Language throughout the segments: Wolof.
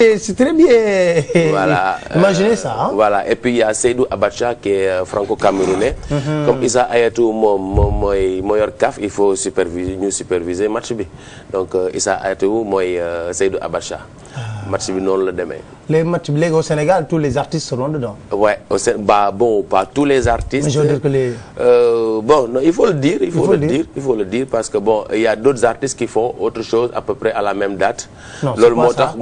C'est très bien. Voilà. Imaginez ça. Hein? Voilà. Et puis il y a Seydou Abacha qui est franco-camerounais. Comme Issa Hayatou mooy yor CAF, il faut superviser match bi. Donc Issa Hayatou mooy Seydou Abacha. Match bi noonu la demee. Les matchs léegi au Sénégal, tous les artistes seront dedans. Ouais, bon, pas tous les artistes. Mais je veux dire que les... bon, non, il faut le dire, il faut le dire parce que bon, il y a d'autres artistes qui font autre chose à peu près à la même date. Non, c'est pas ça.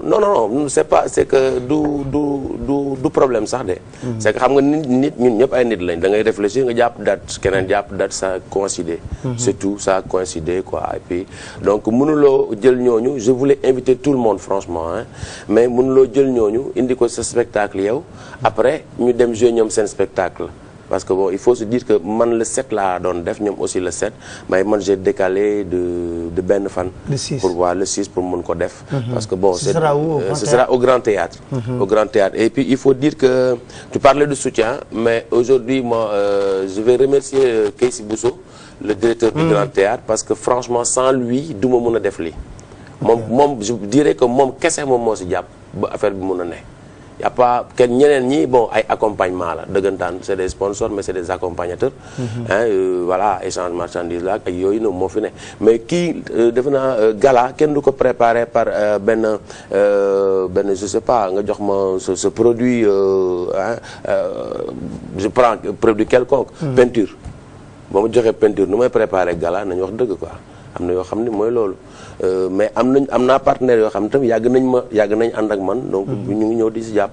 Non, c'est que du problème sax de. C'est que xam nga nit ñun ñëpp ay nit lañ da ngay réfléchir nga jàpp date keneen jàpp date ça coïncide. C'est tout, ça a coïncidé quoi. Et puis donc mënuloo jël ñooñu, je voulais inviter tout le monde franchement hein, mais mënuloo jël ñooñu indi ko sa spectacle yow après ñu dem jouer ñoom seen spectacle. Parce que bon, il faut se dire que man le 7 laa doon def ñoom aussi le 7 mais man j'ai décalé de benn fan. Le 6 pour voir le 6 pour mën ko def. Parce que bon, ce sera où, ce sera au Grand Théâtre. Au Grand Théâtre. Et puis il faut dire que tu parlais de soutien, mais aujourd'hui moi je vais remercier Keïsi Bousso, le directeur du Grand Théâtre, parce que franchement sans lui du ma mën a def lii. moom je dirais que moom kese moom moo si jàpp ba affaire bi mën a ne. y a pas kenn ñeneen ñi bon ay accompagnement la dëggantaan c'est des sponsors mais c'est des accompagnateurs. Voilà échange marchandise la ak yooyu noonu moo fi ne mais kii defe naa gala kenn du ko préparé par benn je sais pas nga jox ma ce produit je prends produit quelconque. Peinture boo ma joxee peinture nu may préparé gala nañu wax dëgg quoi am na yoo xam ne mooy loolu. Mais am naa partenaires yoo xam ne tam yàgg nañ ànd ak man donc ñu ngi ñëw di si jàpp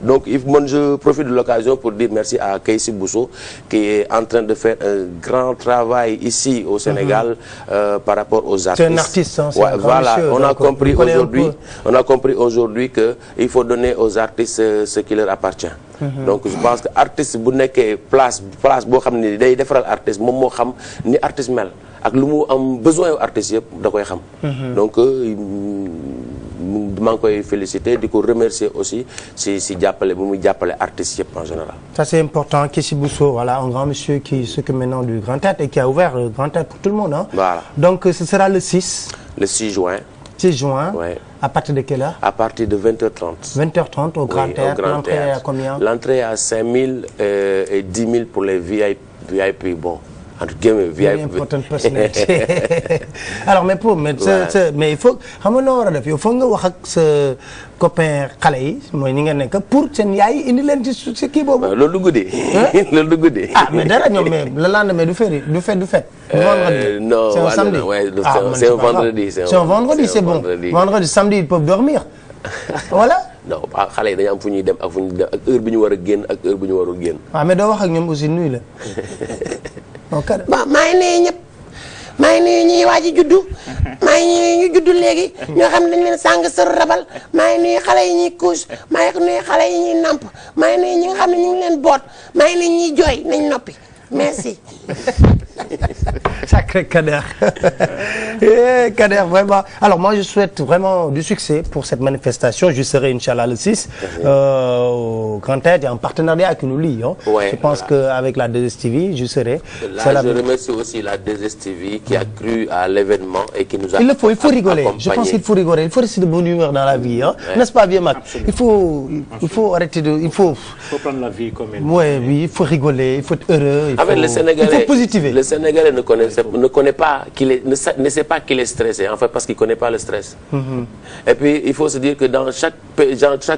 donc man je profite de l'occasion pour dire merci à Keïsi Bousso qui est en train de faire un grand travail ici au Sénégal par rapport aux artistes. C'est un artiste, hein, ouais, voilà monsieur, on a compris aujourd'hui que il faut donner aux artistes ce qui leur appartient. Donc je pense que artiste bu nekkee place boo xam ne day defaral artiste moom moo xam ni artiste mel ak lu mu am besoin yu artiste yëpp da koy xam. Donc maa ngi koy féliciter di ko remercier aussi si jàppale bu muy jàppale artistes yëpp en général. Ça c'est important. Keïsi Bousso, voilà, un grand monsieur qui s'occupe maintenant du Grand Théâtre et qui a ouvert le Grand Théâtre pour tout le monde. Hein. Voilà. Donc ce sera le 6. Le 6 juin. 6 juin. Ouais. À partir de quelle heure? À partir de 20h30. 20h30 au Grand Théâtre. L'entrée est à combien? L'entrée est à 5 000 et 10 000 pour les VIP. Bon. Entre guillemets, very important personality. Alors mais il faut xam nga noo war a def yow foog nga wax ak sa copain xale yi mooy ni nga nekk pour seen yaay indi leen ci kii boobu. loolu du guddee. loolu du guddee. Ah mais dara ñoom mais le lendemain du fête. Non c'est un samedi. C'est un vendredi. C'est un vendredi, c'est bon. Vendredi, samedi ils peuvent dormir. Voilà. Non xale yi dañu am fu ñuy dem ak heure bi ñu war a génn ak heure bi ñu warul génn. waaw mais doo wax ak ñoom aussi nuyu la. maa ngi nuyu ñëpp maa ngi nuyu ñuy waaj a juddu maa ngi nuyu ñu juddu léegi ñoo xam ne dañ leen sàng sëru rabal maa ngi nuyu xale yi ñuy couche maa ngi nuyu xale yi ñuy namp maa ngi nuyu ñi nga xam ne ñu ngi leen boot maa ngi nuyu ñuy jooy nañ noppi merci. Sacré Kader. Kader, vraiment. Alors moi, je souhaite vraiment du succès pour cette manifestation. Je serai, Inch'Allah, le 6 au Grand Théâtre. Il y a un partenariat qui nous lie. Hein. Ouais, je pense qu'avec la 2STV, je serai. Là, je remercie aussi la 2STV qui a cru à l'événement et qui nous a il faut rigoler. Je pense qu'il faut rigoler. Il faut rester de bonne humeur dans la vie. Hein. Ouais. N'est-ce pas, vieux Mac? Il faut arrêter de... Il faut prendre la vie comme elle est. Oui, il faut rigoler, il faut être heureux. Il faut positiver. Le Sénégalais ne sait pas qu'il est stressé, en fait, parce qu'il ne connaît pas le stress. Et puis, il faut se dire que dans chaque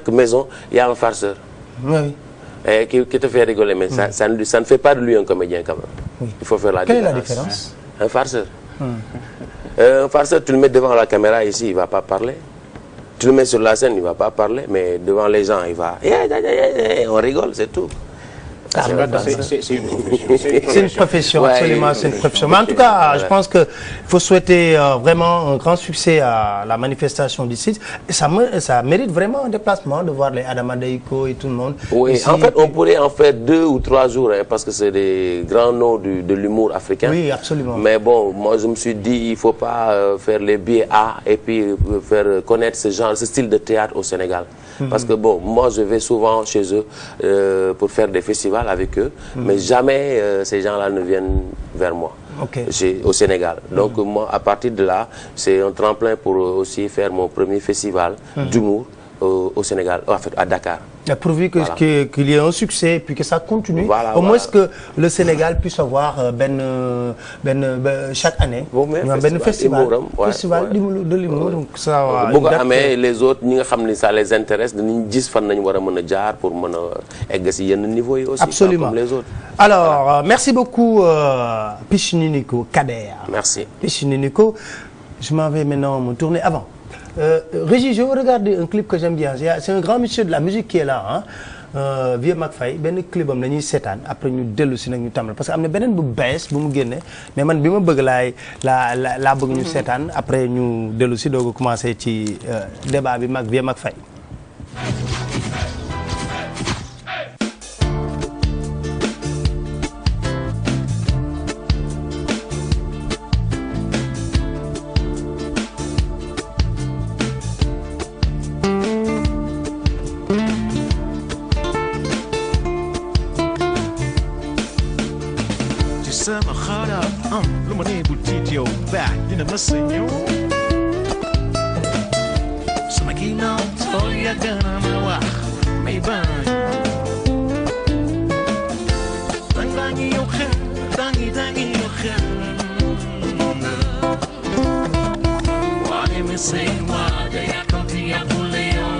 maison, il y a un farceur. Oui. Et qui te fait rigoler, mais ça ne fait pas de lui un comédien, quand même. Oui. Il faut faire la différence. Quelle est la différence? Un farceur. Un farceur, tu le mets devant la caméra ici, il ne va pas parler. Tu le mets sur la scène, il ne va pas parler, mais devant les gens, il va... On rigole, c'est tout. C'est une profession. C'est une profession, absolument, c'est une profession. Mais en tout cas, je pense qu'il faut souhaiter vraiment un grand succès à la manifestation d'ici. Ça mérite vraiment un déplacement de voir les Adama Deiko et tout le monde. Oui, ici. En fait, on pourrait en faire 2 ou 3 jours, hein, parce que c'est des grands noms de l'humour africain. Oui, absolument. Mais bon, moi, je me suis dit, il ne faut pas faire les billets A et puis faire connaître ce style de théâtre au Sénégal. Parce que bon, moi, je vais souvent chez eux pour faire des festivals. festival avec eux, mais jamais ces gens-là ne viennent vers moi. Au Sénégal. Donc moi, à partir de là, c'est un tremplin pour aussi faire mon premier festival d'humour au Sénégal, en fait à Dakar. Pourvu qu'il y ait un succès et puis que ça continue, au moins que le Sénégal puisse avoir chaque année un festival de l'humour. Donc ça les autres, ça les intéresse, nous disent fan nañu wara mëna jaar pour mëna egg ci yenn niveau yi aussi. Absolument. Comme les autres. Alors, merci beaucoup Pichini Nico Kader. Merci. Pichini Nico, je m'en vais maintenant me tourner avant. Régis, je veux regarder un clip que j'aime bien. C'est un grand monsieur de la musique qui est là, hein. Vieux McFay, ben clip am lañuy sétane après ñu dellu ci nak ñu tamal parce que amna benen bu bees bu mu génné mais man bima bëgg la bëgg ñu sétane après ñu dellu ci dogo commencer ci débat bi mag Vieux McFay. sama xalaat lu ma nee bu tiit yow baax dina ma sañoo sama ginnaaw tool ya gën a ma wax may bañ dangi yow xel dangi yow xel waaye mi say waaja yàkkamti yàqule yow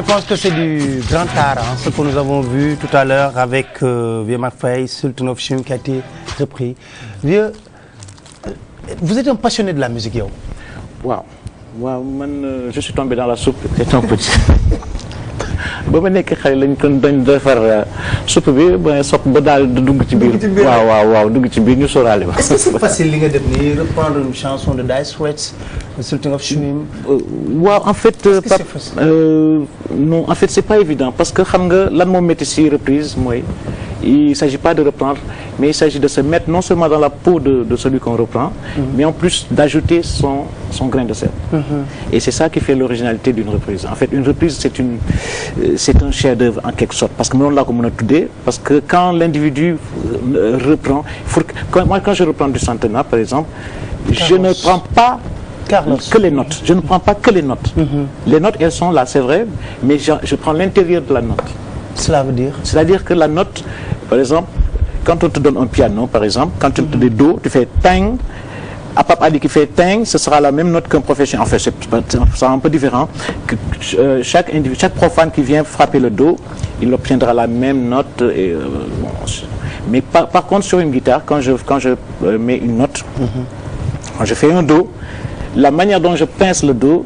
je pense que c'est du grand art, hein, ce que nous avons vu tout à l'heure avec Vieux Macfay, Sultan of Chim qui a été repris. Vieux, vous êtes un passionné de la musique, yow. waaw je suis tombé dans la soupe étant petit. ba ma nekk xale lañ kon dañ defar soupe bi ba sopp ba daal di dugg ci biir. waaw dugg ci biir ñu sóoraale ba. Est-ce que c'est facile li nga def nii reprendre une chanson de Dire Straits, Sultan of Chim? waaw en fait. Est-ce que c'est facile? Non, en fait c'est pas évident parce que xam nga lan moo métti si reprise mooy il s'agit pas de reprendre mais il s'agit de se mettre non seulement dans la peau de celui qu'on reprend, mais en plus d'ajouter son grain de sel. Et c'est ça qui fait l'originalité d'une reprise. En fait, une reprise c'est un chef-d'œuvre en quelque sorte parce que mënoon laa ko mën a tuddee parce que quand l'individu reprend, quand je reprends du Santana par exemple, je ne prends pas que les notes. Je ne prends pas que les notes. Les notes, elles sont là, c'est vrai, mais je prends l'intérieur de la note. Cela veut dire? C'est-à-dire que la note, par exemple, quand on te donne un piano, par exemple, quand tu te dis do, tu fais tang. À Pape Ali qui fait tang, ce sera la même note qu'un professionnel. En fait, c'est un peu différent. Chaque profane qui vient frapper le do, il obtiendra la même note. Mais par contre, sur une guitare, quand je mets une note, quand je fais un do, la manière dont je pince le do,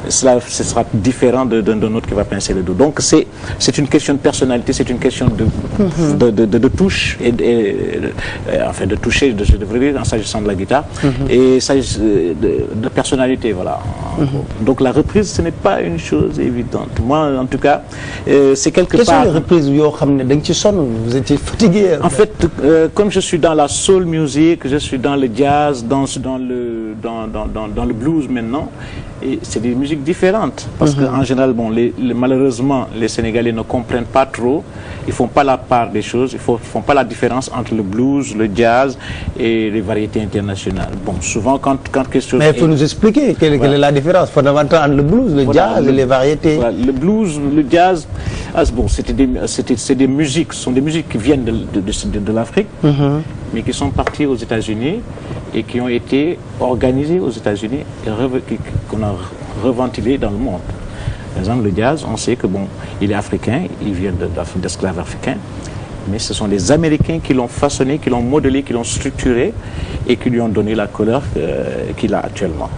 ce sera différent d'un autre qui va pincer le do. Donc c'est une question de personnalité, c'est une question de touche enfin de toucher, je devrais dire en s'agissant de la guitare, et de personnalité, voilà. Donc la reprise, ce n'est pas une chose évidente. Moi, en tout cas, c'est quelque part. Quelles sont les reprises yoo xam ne da nga ci sonn, vous étiez fatigué? En fait, comme je suis dans la soul music, je suis dans le jazz, dans le blues maintenant. Et c'est des musiques différentes parce que en général, malheureusement, les Sénégalais ne comprennent pas trop. Ils font pas la part des choses. Ils font pas la différence entre le blues, le jazz et les variétés internationales. Bon, souvent quand quelque chose. Mais il faut nous expliquer quelle est la différence fondamentale entre le blues, le jazz et les variétés. Voilà, le blues, le jazz, c'est des musiques, ce sont des musiques qui viennent de l'Afrique, mais qui sont parties aux États-Unis et qui ont été organisées aux États-Unis et qu'on a reventilées dans le monde. Par exemple, le jazz, on sait que il est africain, il vient d'esclaves africains, mais ce sont les Américains qui l'ont façonné, qui l'ont modelé, qui l'ont structuré et qui lui ont donné la couleur qu'il a actuellement.